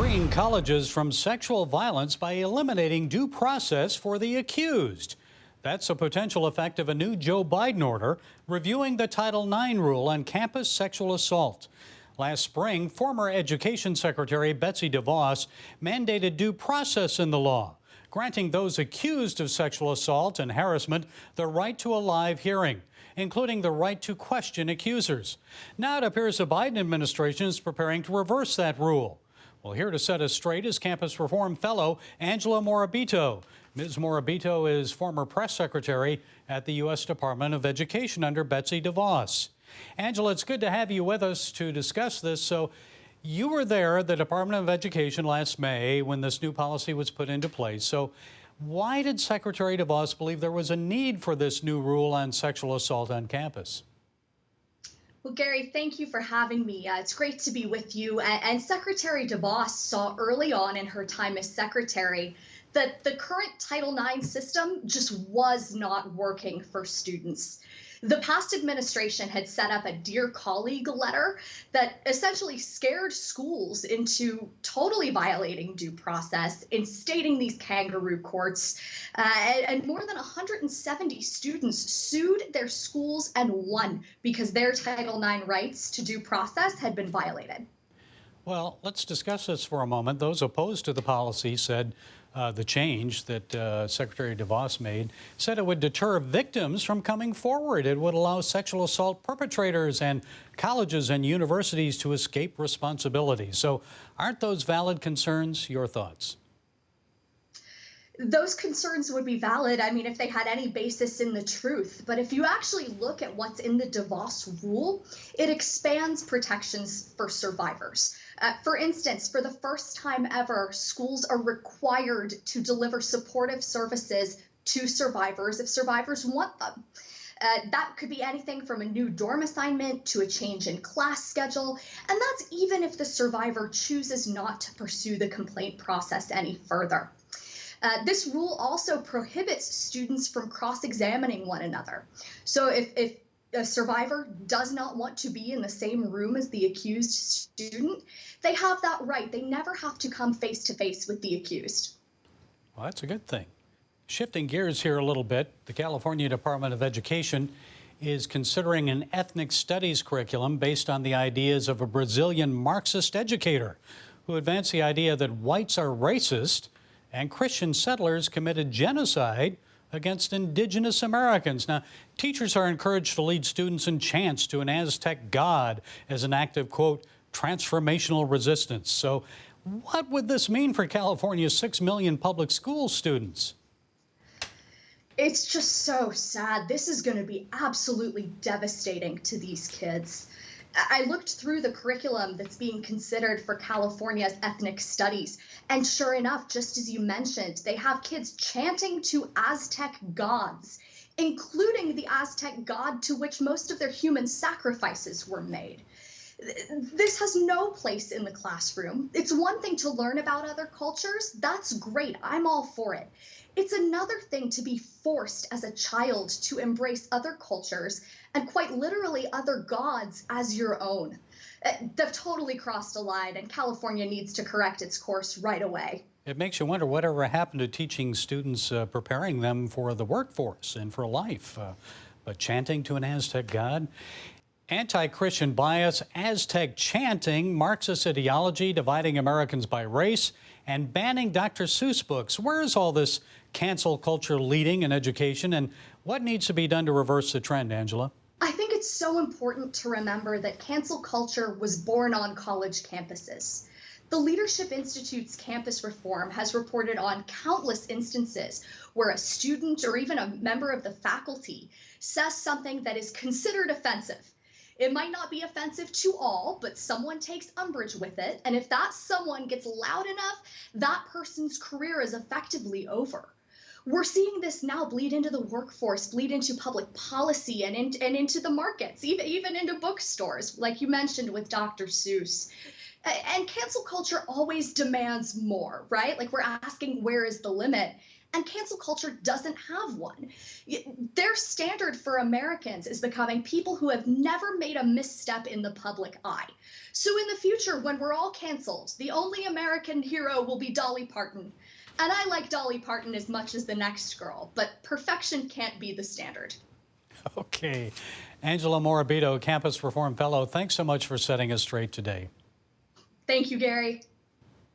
freeing colleges from sexual violence by eliminating due process for the accused. That's a potential effect of a new Joe Biden order reviewing the Title IX rule on campus sexual assault. Last spring, former Education Secretary Betsy DeVos mandated due process in the law, granting those accused of sexual assault and harassment the right to a live hearing, including the right to question accusers. Now it appears the Biden administration is preparing to reverse that rule. Well, here to set us straight is Campus Reform Fellow Angela Morabito. Ms. Morabito is former press secretary at the U.S. Department of Education under Betsy DeVos. Angela, it's good to have you with us to discuss this. So you were there at the Department of Education last May when this new policy was put into place. So why did Secretary DeVos believe there was a need for this new rule on sexual assault on campus? Well, Gary, thank you for having me. It's great to be with you. And Secretary DeVos saw early on in her time as secretary that the current Title IX system just was not working for students. The past administration had set up a Dear Colleague letter that essentially scared schools into totally violating due process, instating these kangaroo courts, and more than 170 students sued their schools and won because their Title IX rights to due process had been violated. Well, let's discuss this for a moment. Those opposed to the policy said the change that Secretary DeVos made said it would deter victims from coming forward. It would allow sexual assault perpetrators and colleges and universities to escape responsibility. So aren't those valid concerns? Your thoughts? Those concerns would be valid, I mean, if they had any basis in the truth. But if you actually look at what's in the DeVos rule, it expands protections for survivors. For instance, for the first time ever, schools are required to deliver supportive services to survivors if survivors want them. That could be anything from a new dorm assignment to a change in class schedule, and that's even if the survivor chooses not to pursue the complaint process any further. This rule also prohibits students from cross-examining one another. So if a survivor does not want to be in the same room as the accused student, they have that right. They never have to come face to face with the accused. Well, that's a good thing. Shifting gears here a little bit, the California Department of Education is considering an ethnic studies curriculum based on the ideas of a Brazilian Marxist educator who advanced the idea that whites are racist and Christian settlers committed genocide against indigenous Americans. Now, teachers are encouraged to lead students in chants to an Aztec God as an act of, quote, transformational resistance. So what would this mean for California's 6 million public school students? It's just so sad. This is going to be absolutely devastating to these kids. I looked through the curriculum that's being considered for California's ethnic studies, and sure enough, just as you mentioned, they have kids chanting to Aztec gods, including the Aztec god to which most of their human sacrifices were made. This has no place in the classroom. It's one thing to learn about other cultures. That's great. I'm all for it. It's another thing to be forced as a child to embrace other cultures and quite literally other gods as your own. They've totally crossed a line, and California needs to correct its course right away. It makes you wonder whatever happened to teaching students, preparing them for the workforce and for life. But chanting to an Aztec god? Anti-Christian bias, Aztec chanting, Marxist ideology, dividing Americans by race, and banning Dr. Seuss books. Where is all this cancel culture leading in education, and what needs to be done to reverse the trend, Angela? I think it's so important to remember that cancel culture was born on college campuses. The Leadership Institute's campus reform has reported on countless instances where a student or even a member of the faculty says something that is considered offensive. It might not be offensive to all, but someone takes umbrage with it. And if that someone gets loud enough, that person's career is effectively over. We're seeing this now bleed into the workforce, bleed into public policy and into the markets, even into bookstores, like you mentioned with Dr. Seuss. And cancel culture always demands more, right? Like we're asking, where is the limit? And cancel culture doesn't have one. Their standard for Americans is becoming people who have never made a misstep in the public eye. So in the future, when we're all canceled, the only American hero will be Dolly Parton. And I like Dolly Parton as much as the next girl, but perfection can't be the standard. Okay. Angela Morabito, Campus Reform Fellow, thanks so much for setting us straight today. Thank you, Gary.